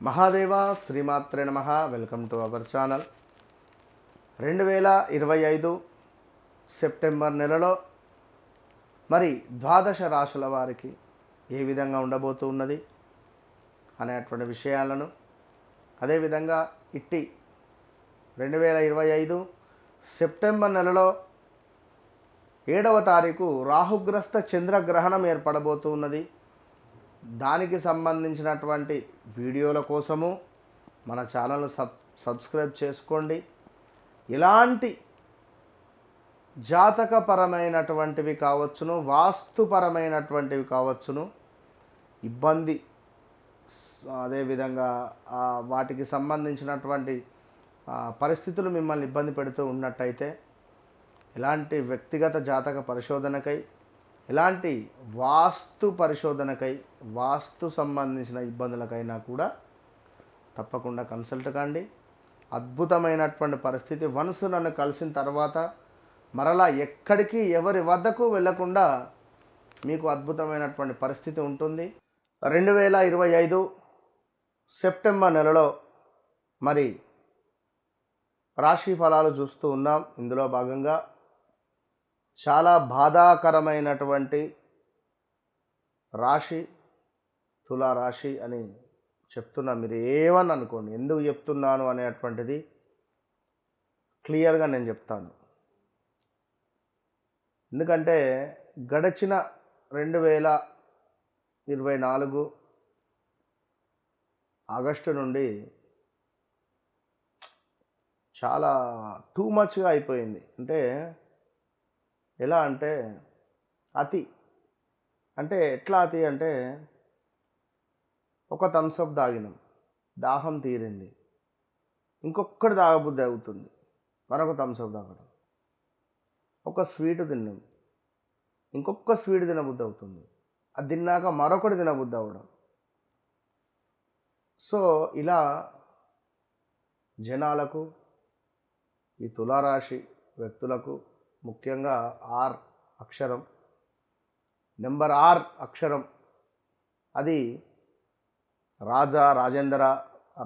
మహాదేవ శ్రీమాత్రే నమః. Welcome to our channel. 2025 September నెలలో మరి ద్వాదశ రాశుల వారికి ఏ విధంగా ఉండబోతున్నది అనేటువంటి విషయాలను, అదేవిధంగా ఇట్టి 2025 సెప్టెంబర్ నెలలో 7వ తారీఖు రాహుగ్రస్త చంద్రగ్రహణం ఏర్పడబోతున్నది. దానికి సంబంధించినటువంటి వీడియోల కోసము మన ఛానల్ను సబ్స్క్రైబ్ చేసుకోండి. ఇలాంటి జాతకపరమైనటువంటివి కావచ్చును, వాస్తుపరమైనటువంటివి కావచ్చును, ఇబ్బంది అదేవిధంగా వాటికి సంబంధించినటువంటి పరిస్థితులు మిమ్మల్ని ఇబ్బంది పెడుతూ ఉన్నట్టయితే ఇలాంటి వ్యక్తిగత జాతక పరిశోధనకై, ఇలాంటి వాస్తు పరిశోధనకై, వాస్తు సంబంధించిన ఇబ్బందులకైనా కూడా తప్పకుండా కన్సల్ట్ కండి. అద్భుతమైనటువంటి పరిస్థితి. వన్స్ నన్ను కలిసిన తర్వాత మరలా ఎక్కడికి ఎవరి వద్దకు వెళ్లకుండా మీకు అద్భుతమైనటువంటి పరిస్థితి ఉంటుంది. 2025 సెప్టెంబర్ నెలలో మరి రాశి ఫలాలు చూస్తూ ఉన్నాం. ఇందులో భాగంగా చాలా బాధాకరమైనటువంటి రాశి తులారాశి అని చెప్తున్నా. మీరు ఏమని అనుకోండి, ఎందుకు చెప్తున్నాను అనేటువంటిది క్లియర్గా నేను చెప్తాను. ఎందుకంటే గడిచిన 2024 ఆగస్టు నుండి చాలా టూ మచ్గా అయిపోయింది. అంటే ఎలా అంటే అతి, అంటే ఎట్లా అతి అంటే ఒక థమ్స్అప్ తాగినాం, దాహం తీరింది, ఇంకొకటి తాగబుద్ధి అవుతుంది, మరొక థమ్స్అప్ తాగడం. ఒక స్వీట్ తిన్నాం, ఇంకొక స్వీట్ తినబుద్ధి అవుతుంది, అది తిన్నాక మరొకటి తినబుద్ధి అవ్వడం. సో ఇలా జనాలకు, ఈ తులారాశి వ్యక్తులకు ముఖ్యంగా ఆర్ అక్షరం, నెంబర్ ఆర్ అక్షరం, అది రాజా, రాజేంద్ర,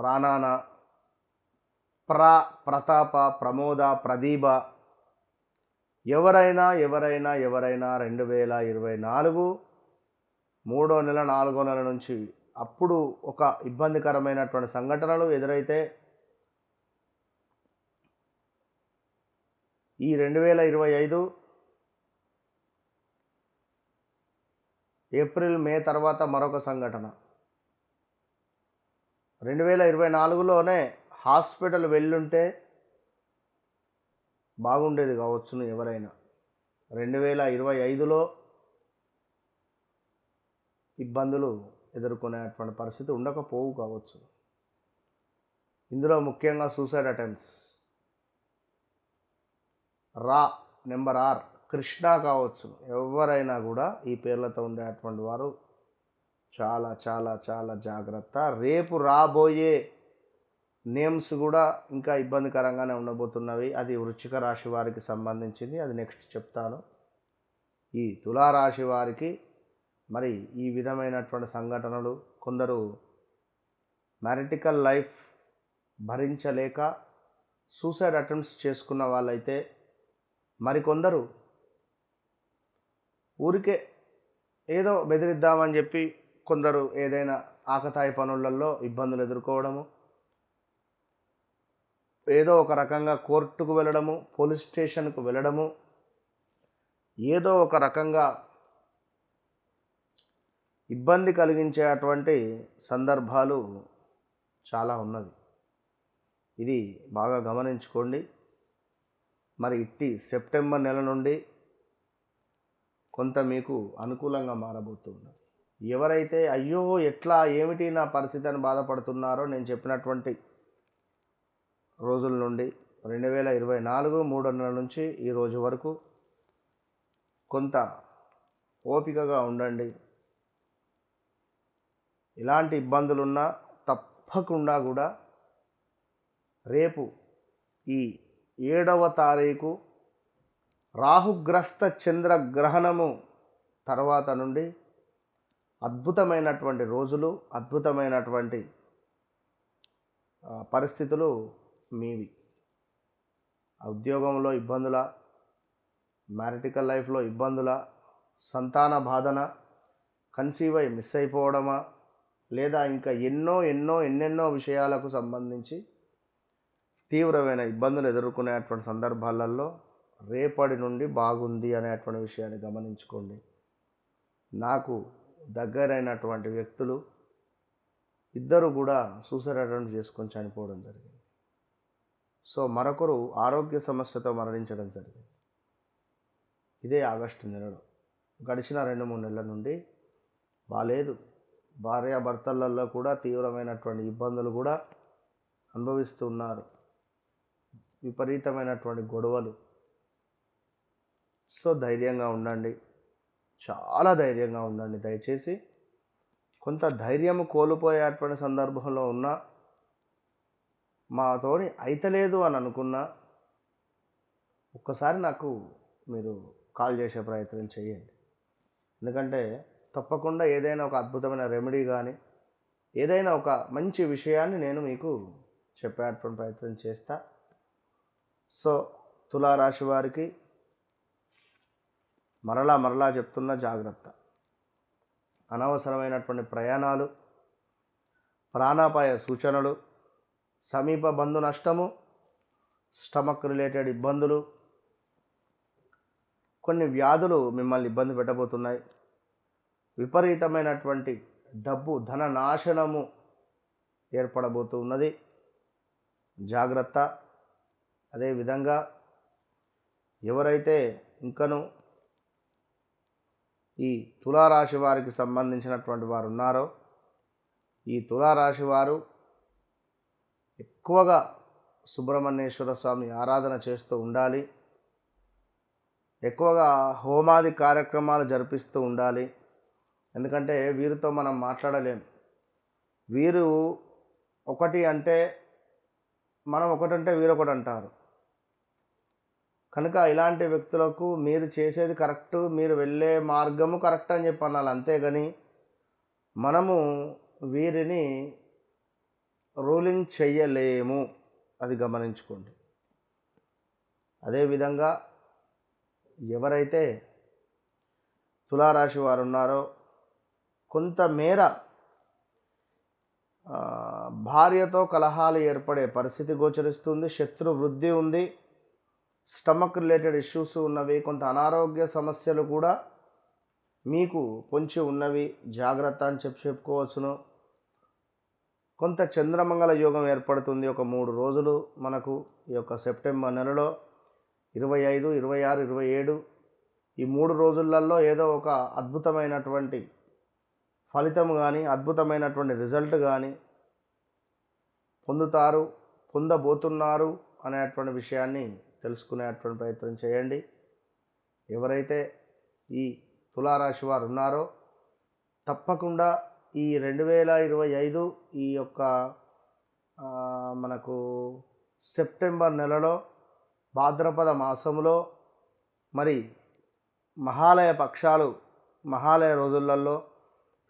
రానాన, ప్రతాప, ప్రమోద, ప్రదీప, ఎవరైనా 2024 3వ నెల 4వ నెల నుంచి అప్పుడు ఒక ఇబ్బందికరమైనటువంటి సంఘటనలు ఎదురైతే ఈ 2025 ఏప్రిల్, మే తర్వాత మరొక సంఘటన. 2024లోనే హాస్పిటల్ వెళ్ళుంటే బాగుండేది కావచ్చును ఎవరైనా. 2025లో ఇబ్బందులు ఎదుర్కొనేటువంటి పరిస్థితి ఉండకపోవు కావచ్చు. ఇందులో ముఖ్యంగా సూసైడ్ అటెంప్ట్స్, నెంబర్ ఆర్ కృష్ణ కావచ్చు. ఎవరైనా కూడా ఈ పేర్లతో ఉండేటువంటి వారు చాలా చాలా చాలా జాగ్రత్త. రేపు రాబోయే నేమ్స్ కూడా ఇంకా ఇబ్బందికరంగానే ఉండబోతున్నవి. అది వృశ్చిక రాశి వారికి సంబంధించింది, అది నెక్స్ట్ చెప్తాను. ఈ తులారాశి వారికి మరి ఈ విధమైనటువంటి సంఘటనలు, కొందరు మ్యారిటికల్ లైఫ్ భరించలేక సూసైడ్ అటెంప్ట్స్ చేసుకున్న వాళ్ళైతే, మరికొందరు ఊరికే ఏదో బెదిరిద్దామని చెప్పి కొందరు ఏదైనా ఆకతాయి పనులలో ఇబ్బందులు ఎదుర్కోవడము, ఏదో ఒక రకంగా కోర్టుకు వెళ్ళడము, పోలీస్ స్టేషన్కు వెళ్ళడము, ఏదో ఒక రకంగా ఇబ్బంది కలిగించేటువంటి సందర్భాలు చాలా ఉన్నది. ఇది బాగా గమనించుకోండి. మరి ఇట్టి సెప్టెంబర్ నెల నుండి కొంత మీకు అనుకూలంగా మారబోతున్నది. ఎవరైతే అయ్యో ఎట్లా ఏమిటి నా పరిస్థితి అని బాధపడుతున్నారో, నేను చెప్పినటువంటి రోజుల నుండి 2024 3వ నెల నుంచి ఈ రోజు వరకు కొంత ఓపికగా ఉండండి. ఇలాంటి ఇబ్బందులున్నా తప్పకుండా కూడా రేపు ఈ 7వ తారీఖు రాహుగ్రస్త చంద్రగ్రహణము తర్వాత నుండి అద్భుతమైనటువంటి రోజులు, అద్భుతమైనటువంటి పరిస్థితులు మీవి. ఉద్యోగంలో ఇబ్బందుల, మ్యారిటికల్ లైఫ్లో ఇబ్బందుల, సంతాన బాధన, కన్సీవ్ అయి మిస్ అయిపోవడమా, లేదా ఇంకా ఎన్నెన్నో విషయాలకు సంబంధించి తీవ్రమైన ఇబ్బందులు ఎదుర్కొనేటువంటి సందర్భాలలో రేపటి నుండి బాగుంది అనేటువంటి విషయాన్ని గమనించుకోండి. నాకు దగ్గరైనటువంటి వ్యక్తులు ఇద్దరు కూడా సూసైడ్ అటెంప్ట్ చేసుకొని చనిపోవడం జరిగింది. సో మరొకరు ఆరోగ్య సమస్యతో మరణించడం జరిగింది. ఇదే ఆగస్టు నెలలో. గడిచిన 2-3 నెలల నుండి బాలేదు. భార్యాభర్తలలో కూడా తీవ్రమైనటువంటి ఇబ్బందులు కూడా అనుభవిస్తూ ఉన్నారు. విపరీతమైనటువంటి గొడవలు. సో ధైర్యంగా ఉండండి, చాలా ధైర్యంగా ఉండండి. దయచేసి కొంత ధైర్యం కోల్పోయేటువంటి సందర్భంలో ఉన్న మాతోని అయితలేదు అని అనుకున్నా ఒక్కసారి నాకు మీరు కాల్ చేసే ప్రయత్నం చేయండి. ఎందుకంటే తప్పకుండా ఏదైనా ఒక అద్భుతమైన రెమెడీ కానీ ఏదైనా ఒక మంచి విషయాన్ని నేను మీకు చెప్పేటువంటి ప్రయత్నం చేస్తా. సో తులారాశి వారికి మరలా చెప్తున్న జాగ్రత్త. అనవసరమైనటువంటి ప్రయాణాలు, ప్రాణాపాయ సూచనలు, సమీప బంధు నష్టము, స్టమక్ రిలేటెడ్ ఇబ్బందులు, కొన్ని వ్యాధులు మిమ్మల్ని ఇబ్బంది పెట్టబోతున్నాయి. విపరీతమైనటువంటి డబ్బు ధన నాశనము ఏర్పడబోతున్నది. జాగ్రత్త. అదేవిధంగా ఎవరైతే ఇంకను ఈ తులారాశి వారికి సంబంధించినటువంటి వారు ఉన్నారో, ఈ తులారాశి వారు ఎక్కువగా సుబ్రహ్మణ్యేశ్వర స్వామి ఆరాధన చేస్తూ ఉండాలి. ఎక్కువగా హోమాది కార్యక్రమాలు జరిపిస్తూ ఉండాలి. ఎందుకంటే వీరితో మనం మాట్లాడలేం. వీరు ఒకటి అంటే మనం ఒకటంటే వీరు ఒకటి అంటారు. కనుక ఇలాంటి వ్యక్తులకు మీరు చేసేది కరెక్ట్, మీరు వెళ్ళే మార్గము కరెక్ట్ అని చెప్పి అనాలి. అంతేగాని మనము వీరిని రూలింగ్ చెయ్యలేము. అది గమనించుకోండి. అదేవిధంగా ఎవరైతే తులారాశి వారు ఉన్నారో కొంతమేర భార్యతో కలహాలు ఏర్పడే పరిస్థితి గోచరిస్తుంది. శత్రు వృద్ధి ఉంది. స్టమక్ రిలేటెడ్ ఇష్యూస్ ఉన్నవి. కొంత అనారోగ్య సమస్యలు కూడా మీకు పొంచి ఉన్నవి. జాగ్రత్త అని చెప్పుకోవచ్చును. కొంత చంద్రమంగళ యోగం ఏర్పడుతుంది. ఒక 3 రోజులు మనకు ఈ యొక్క సెప్టెంబర్ నెలలో 25, 26, 27 ఈ 3 రోజులలో ఏదో ఒక అద్భుతమైనటువంటి ఫలితం కానీ అద్భుతమైనటువంటి రిజల్ట్ కానీ పొందబోతున్నారు అనేటువంటి విషయాన్ని తెలుసుకునేటువంటి ప్రయత్నం చేయండి. ఎవరైతే ఈ తులారాశి వారు ఉన్నారో తప్పకుండా ఈ 2025 ఈ యొక్క మనకు సెప్టెంబర్ నెలలో భాద్రపద మాసంలో మరి మహాలయ రోజులలో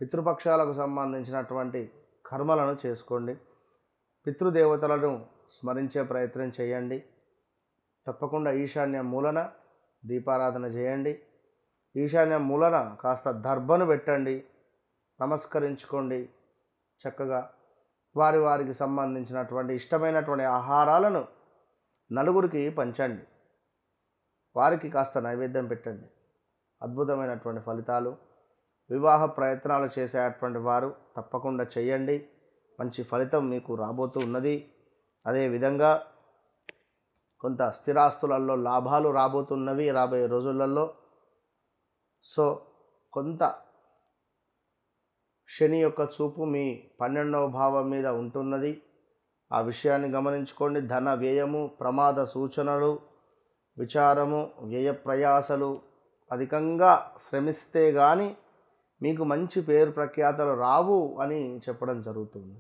పితృపక్షాలకు సంబంధించినటువంటి కర్మలను చేసుకోండి. పితృదేవతలను స్మరించే ప్రయత్నం చేయండి. తప్పకుండా ఈశాన్య మూలన దీపారాధన చేయండి. ఈశాన్య మూలన కాస్త దర్భను పెట్టండి, నమస్కరించుకోండి. చక్కగా వారికి సంబంధించినటువంటి ఇష్టమైనటువంటి ఆహారాలను నలుగురికి పంచండి. వారికి కాస్త నైవేద్యం పెట్టండి. అద్భుతమైనటువంటి ఫలితాలు. వివాహ ప్రయత్నాలు చేసేటువంటి వారు తప్పకుండా చేయండి. మంచి ఫలితం మీకు రాబోతూ ఉన్నది. అదేవిధంగా కొంత స్థిరాస్తులలో లాభాలు రాబోతున్నవి రాబోయే రోజులలో. సో కొంత శని యొక్క చూపు మీ 12వ భావం మీద ఉంటున్నది. ఆ విషయాన్ని గమనించుకోండి. ధన వ్యయము, ప్రమాద సూచనలు, విచారము, వ్యయ ప్రయాసలు, అధికంగా శ్రమిస్తే కానీ మీకు మంచి పేరు ప్రఖ్యాతలు రావు అని చెప్పడం జరుగుతుంది.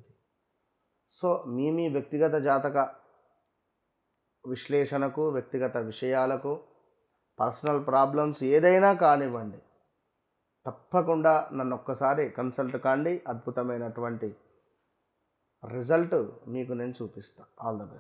సో మీ వ్యక్తిగత జాతక విశ్లేషణకు, వ్యక్తిగత విషయాలకు, పర్సనల్ ప్రాబ్లమ్స్ ఏదైనా కానివ్వండి, తప్పకుండా నన్ను ఒక్కసారి కన్సల్ట్ కాండి. అద్భుతమైనటువంటి రిజల్ట్ మీకు నేను చూపిస్తాను. All the best.